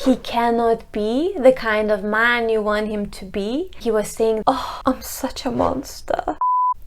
he cannot be the kind of man you want him to be. He was saying, "Oh, I'm such a monster."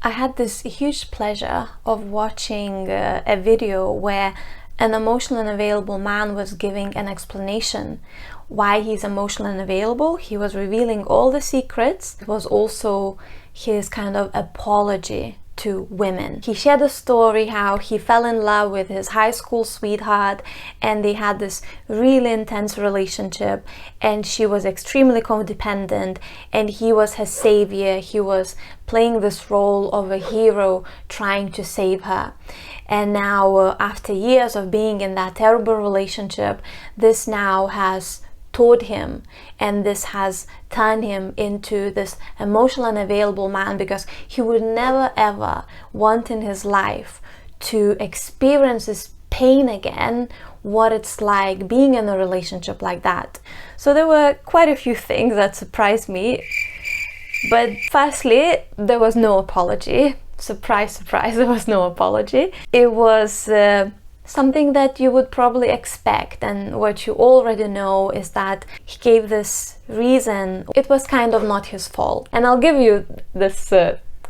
I had this huge pleasure of watching a video where an emotional and available man was giving an explanation why he's emotional and available. He was revealing all the secrets. It was also his kind of apology to women. He shared a story how he fell in love with his high school sweetheart and they had this really intense relationship, and she was extremely codependent and he was her savior. He was playing this role of a hero trying to save her. And now after years of being in that terrible relationship, this now has taught him, and this has turned him into this emotional and available man, because he would never ever want in his life to experience this pain again, what it's like being in a relationship like that. So there were quite a few things that surprised me, but firstly, there was no apology. Surprise, surprise, there was no apology. It was something that you would probably expect, and what you already know is that he gave this reason. It was kind of not his fault. And I'll give you this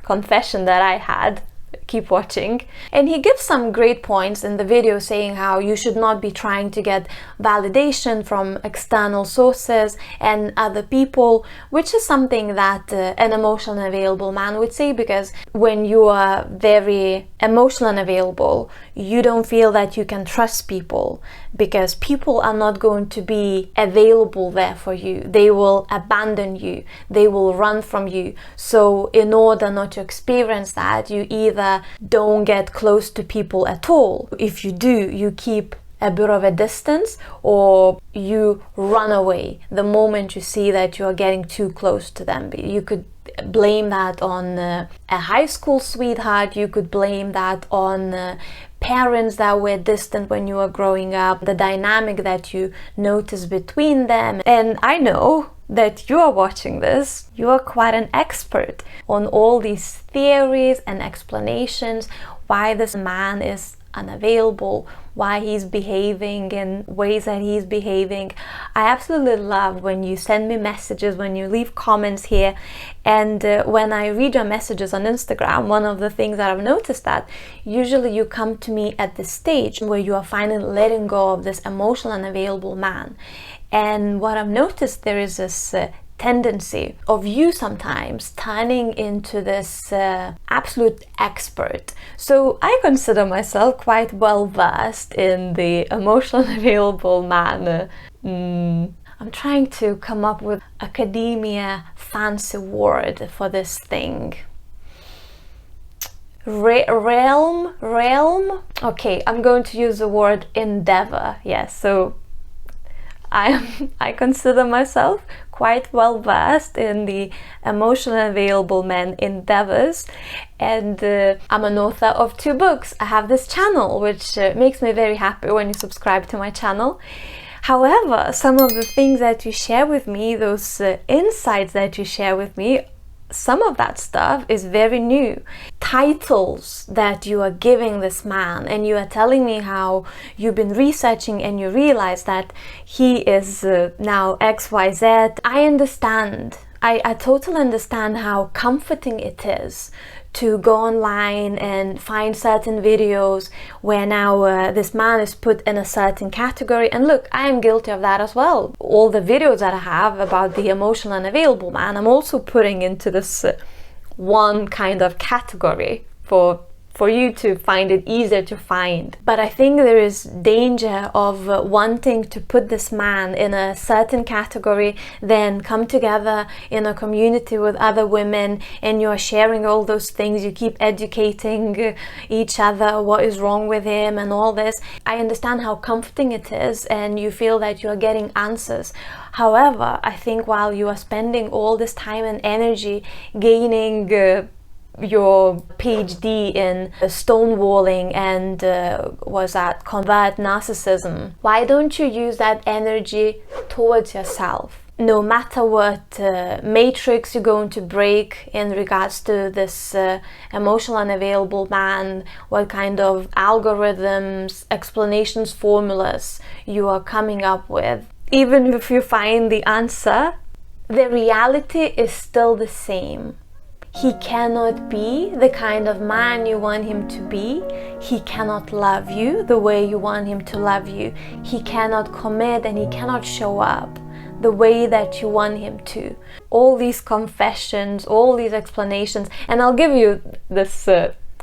confession that I had. Keep watching. And he gives some great points in the video, saying how you should not be trying to get validation from external sources and other people, which is something that an emotional and available man would say, because when you are very emotional and available, you don't feel that you can trust people, because people are not going to be available there for you. They will abandon you, they will run from you. So in order not to experience that, you either don't get close to people at all. If you do, you keep a bit of a distance, or you run away the moment you see that you are getting too close to them. You could blame that on a high school sweetheart, you could blame that on parents that were distant when you were growing up, the dynamic that you notice between them. And I know that you are watching this, you are quite an expert on all these theories and explanations why this man is unavailable, why he's behaving in ways that he's behaving. I absolutely love when you send me messages, when you leave comments here, and when I read your messages on Instagram. One of the things that I've noticed, that usually you come to me at the stage where you are finally letting go of this emotional and available man. And what I've noticed, there is this tendency of you sometimes turning into this absolute expert. So I consider myself quite well versed in the emotional and available man. I'm trying to come up with academia fancy word for this thing. Realm? Okay, I'm going to use the word endeavor. Yes, so I consider myself quite well versed in the emotional and available men endeavors, and I'm an author of 2 books. I have this channel, which makes me very happy when you subscribe to my channel. However, some of the things that you share with me, those insights that you share with me, some of that stuff is very new. Titles that you are giving this man, and you are telling me how you've been researching and you realize that he is now XYZ. I understand. I totally understand how comforting it is to go online and find certain videos where now this man is put in a certain category. And look, I am guilty of that as well. All the videos that I have about the emotional and available man, I'm also putting into this one kind of category for you to find it easier to find. But I think there is danger of wanting to put this man in a certain category, then come together in a community with other women, and you are sharing all those things, you keep educating each other what is wrong with him and all this. I understand how comforting it is, and you feel that you are getting answers. However, I think while you are spending all this time and energy gaining your PhD in stonewalling and was that convert narcissism, why don't you use that energy towards yourself? No matter what matrix you're going to break in regards to this emotional unavailable man, what kind of algorithms, explanations, formulas you are coming up with, even if you find the answer, the reality is still the same. He cannot be the kind of man you want him to be. He cannot love you the way you want him to love you. He cannot commit and he cannot show up the way that you want him to. All these confessions, all these explanations, and I'll give you this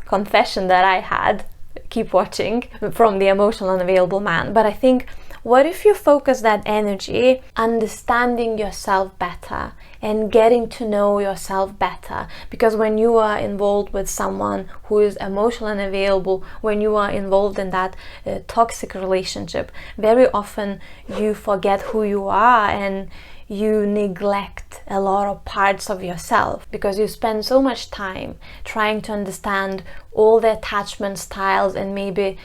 confession that I had, keep watching, from the Emotional Unavailable Man. But I think, what if you focus that energy understanding yourself better and getting to know yourself better? Because when you are involved with someone who is emotional and available, when you are involved in that toxic relationship, very often you forget who you are and you neglect a lot of parts of yourself because you spend so much time trying to understand all the attachment styles, and maybe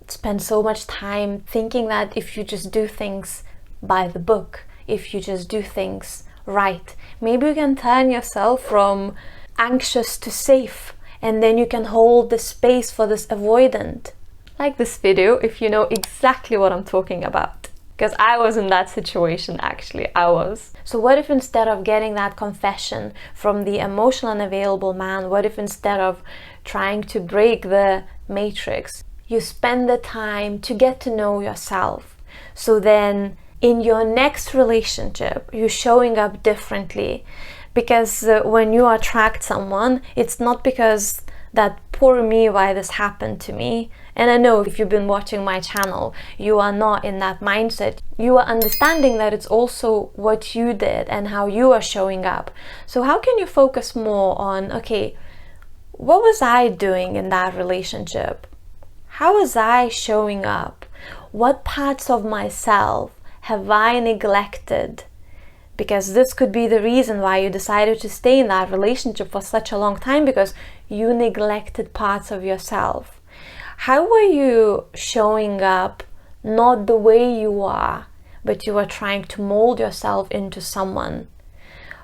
spend so much time thinking that if you just do things by the book, if you just do things right, maybe you can turn yourself from anxious to safe, and then you can hold the space for this avoidant. Like this video if you know exactly what I'm talking about, because I was in that situation. Actually, I was. So what if instead of getting that confession from the emotional unavailable man, what if instead of trying to break the matrix, you spend the time to get to know yourself? So then in your next relationship, you're showing up differently. Because when you attract someone, it's not because that poor me, why this happened to me. And I know if you've been watching my channel, you are not in that mindset. You are understanding that it's also what you did and how you are showing up. So how can you focus more on, okay, what was I doing in that relationship? How was I showing up? What parts of myself have I neglected? Because this could be the reason why you decided to stay in that relationship for such a long time, because you neglected parts of yourself. How were you showing up not the way you are, but you were trying to mold yourself into someone?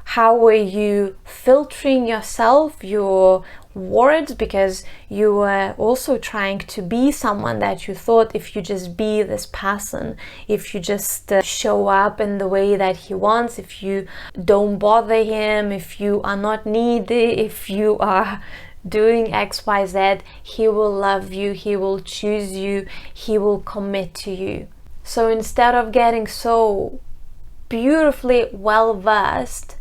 How were you filtering yourself, your words, because you were also trying to be someone that you thought if you just be this person, if you just show up in the way that he wants, if you don't bother him, if you are not needy, if you are doing XYZ, he will love you, he will choose you, he will commit to you. So instead of getting so beautifully well versed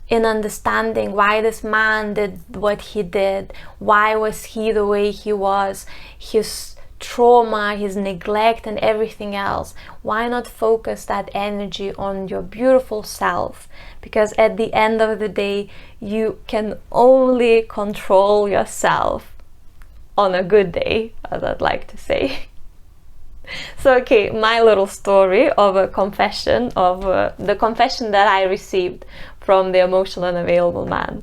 in understanding why this man did what he did, why was he the way he was, his trauma, his neglect and everything else, why not focus that energy on your beautiful self? Because at the end of the day, you can only control yourself on a good day, as I'd like to say. So okay, my little story of a confession, of the confession that I received from the emotional unavailable man.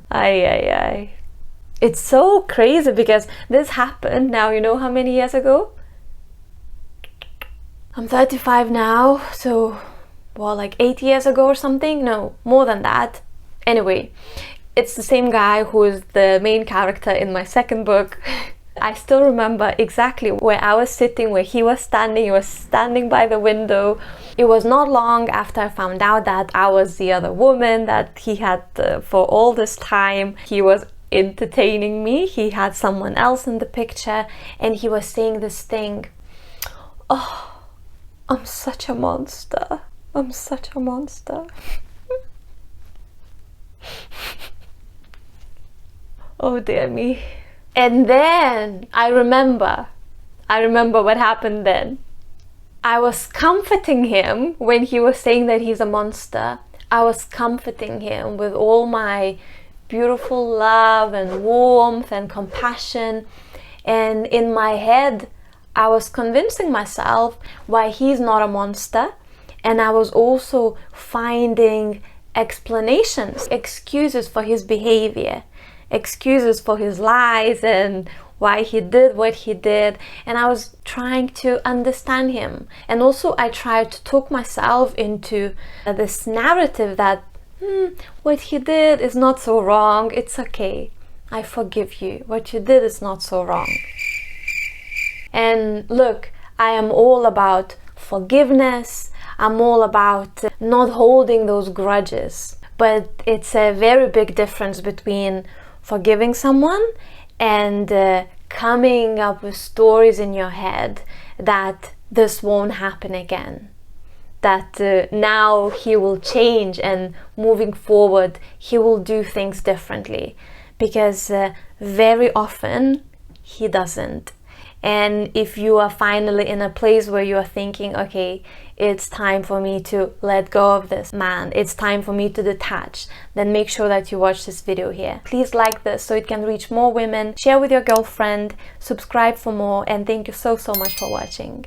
It's so crazy because this happened now, you know how many years ago? I'm 35 now, so well, like 8 years ago or something? No, more than that. Anyway, it's the same guy who is the main character in my second book. I still remember exactly where I was sitting, where he was standing by the window. It was not long after I found out that I was the other woman that he had for all this time. He was entertaining me, he had someone else in the picture, and he was saying this thing, "Oh, I'm such a monster. I'm such a monster." Oh dear me. And then I remember what happened then. I was comforting him when he was saying that he's a monster. I was comforting him with all my beautiful love and warmth and compassion. And in my head, I was convincing myself why he's not a monster. And I was also finding explanations, excuses for his behavior, excuses for his lies and why he did what he did. And I was trying to understand him. And also I tried to talk myself into this narrative that what he did is not so wrong, it's okay, I forgive you, what you did is not so wrong. And look, I am all about forgiveness, I'm all about not holding those grudges. But it's a very big difference between forgiving someone and coming up with stories in your head that this won't happen again. That now he will change and moving forward he will do things differently, because very often he doesn't. And if you are finally in a place where you are thinking, okay, it's time for me to let go of this man, it's time for me to detach, then make sure that you watch this video here. Please like this so it can reach more women, share with your girlfriend, subscribe for more, and thank you so much for watching.